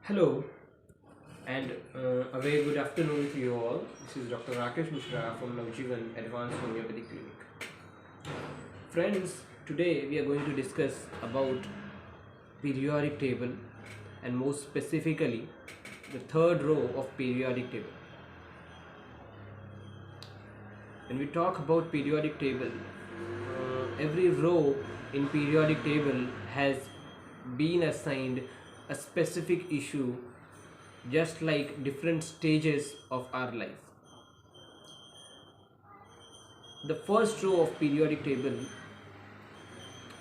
Hello and a very good afternoon to you all. This is Dr. Rakesh Mishra from Navjeevan Advance Homeopathic Clinic. Friends, today we are going to discuss about periodic table and more specifically the third row of periodic table. When we talk about periodic table, every row in periodic table has been assigned a specific issue, just like different stages of our life. The first row of periodic table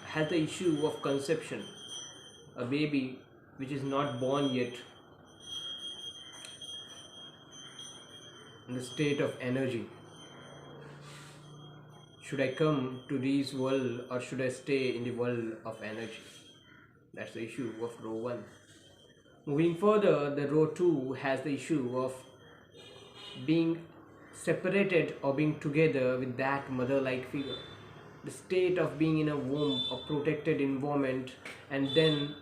has the issue of conception, a baby which is not born yet, in the state of energy. Should I come to this world or should I stay in the world of energy? That's the issue of row 1. Moving further, the row 2 has the issue of being separated or being together with that mother-like figure. The state of being in a womb, a protected environment, and then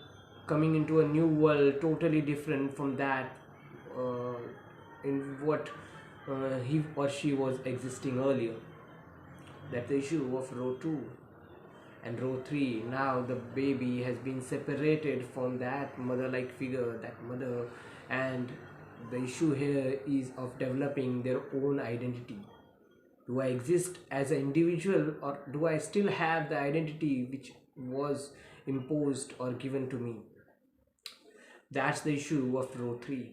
coming into a new world totally different from that in what he or she was existing earlier. That's the issue of row 2. And row 3, now the baby has been separated from that mother-like figure, that mother, and the issue here is of developing their own identity. Do I exist as an individual or do I still have the identity which was imposed or given to me? That's the issue of row 3.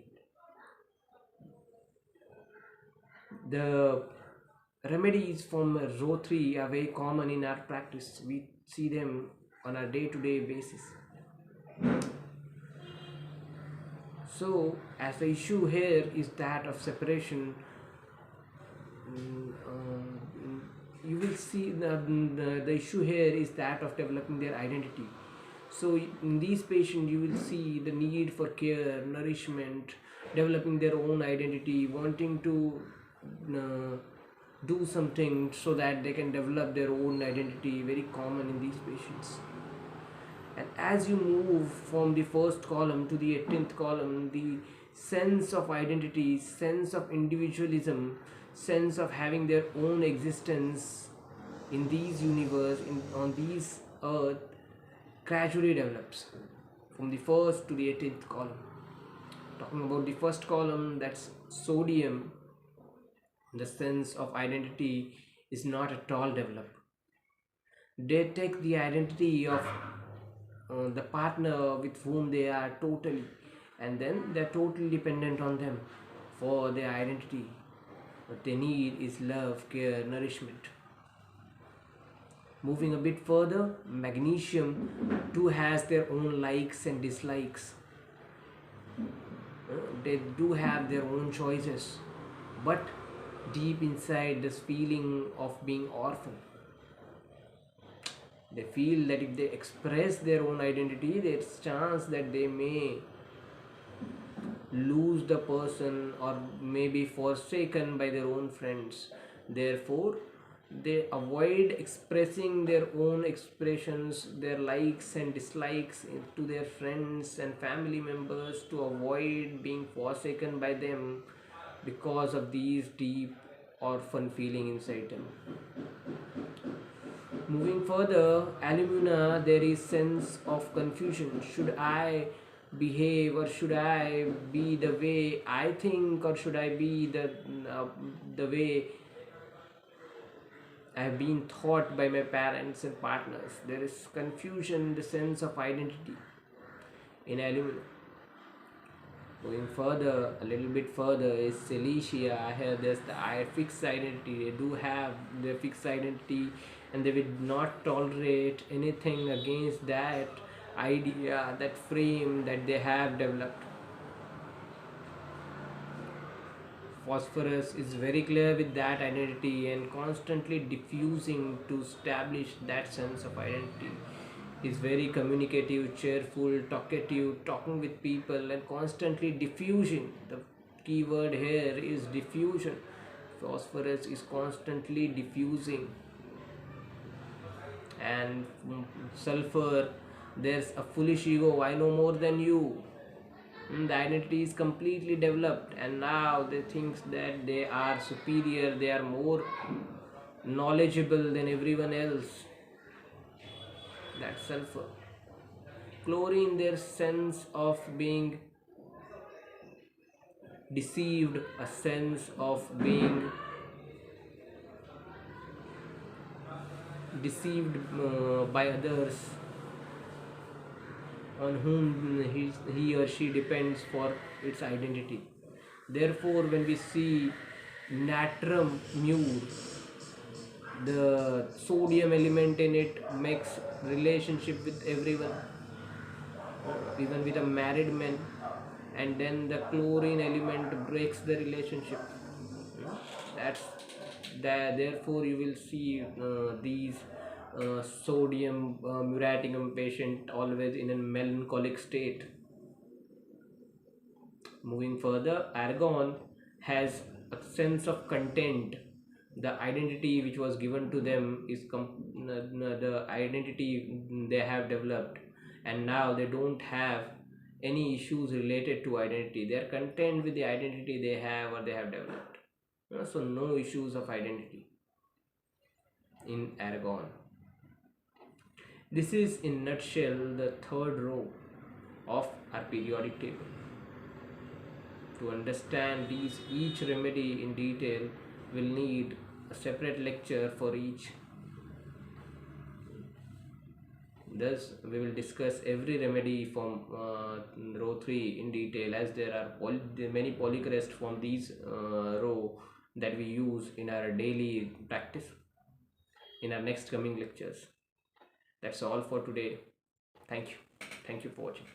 The remedies from row 3 are very common in our practice. We see them on a day-to-day basis. So, as the issue here is that of separation, you will see the issue here is that of developing their identity. So in these patients you will see the need for care, nourishment, developing their own identity, wanting to do something so that they can develop their own identity, very common in these patients. And as you move from the first column to the 18th column, the sense of identity, sense of individualism, sense of having their own existence in these universe, on these earth, gradually develops from the first to the 18th column. Talking about the first column, that's sodium, the sense of identity is not at all developed. They take the identity of the partner with whom they are totally, and then they're totally dependent on them for their identity. What they need is love, care, nourishment. Moving a bit further, magnesium too has their own likes and dislikes. They do have their own choices, but deep inside this feeling of being orphan, they feel that if they express their own identity, there's chance that they may lose the person or may be forsaken by their own friends. Therefore, they avoid expressing their own expressions, their likes and dislikes to their friends and family members, to avoid being forsaken by them because of these deep orphan feeling inside them. Moving further, alumina, there is sense of confusion. Should I behave or should I be the way I think, or should I be the way I have been taught by my parents and partners? There is confusion, the sense of identity in alumina. Going further, a little bit further, is Cilicia. Here there's the fixed identity. They do have their fixed identity and they will not tolerate anything against that idea, that frame that they have developed. Phosphorus is very clear with that identity and constantly diffusing to establish that sense of identity. Is very communicative, cheerful, talkative, talking with people, and constantly diffusion. The key word here is diffusion. Phosphorus is constantly diffusing. And sulfur, there's a foolish ego, I know more than you. The identity is completely developed, and now they think that they are superior, they are more knowledgeable than everyone else. That's sulfur. Chlorine, their sense of being deceived, a sense of being deceived by others on whom he or she depends for its identity. Therefore, when we see natrum mure, the sodium element in it makes relationship with everyone, even with a married man, and then the chlorine element breaks the relationship. That's that. Therefore, you will see these sodium muraticum patient always in a melancholic state. Moving further, argon has a sense of content. The identity which was given to them is the identity they have developed, and now they don't have any issues related to identity. They are content with the identity they have or they have developed. So no issues of identity in argon. This is in nutshell the third row of our periodic table. To understand these each remedy in detail, will need a separate lecture for each. Thus, we will discuss every remedy from row 3 in detail, as there are many polycrest from these row that we use in our daily practice in our next coming lectures. That's all for today. Thank you. Thank you for watching.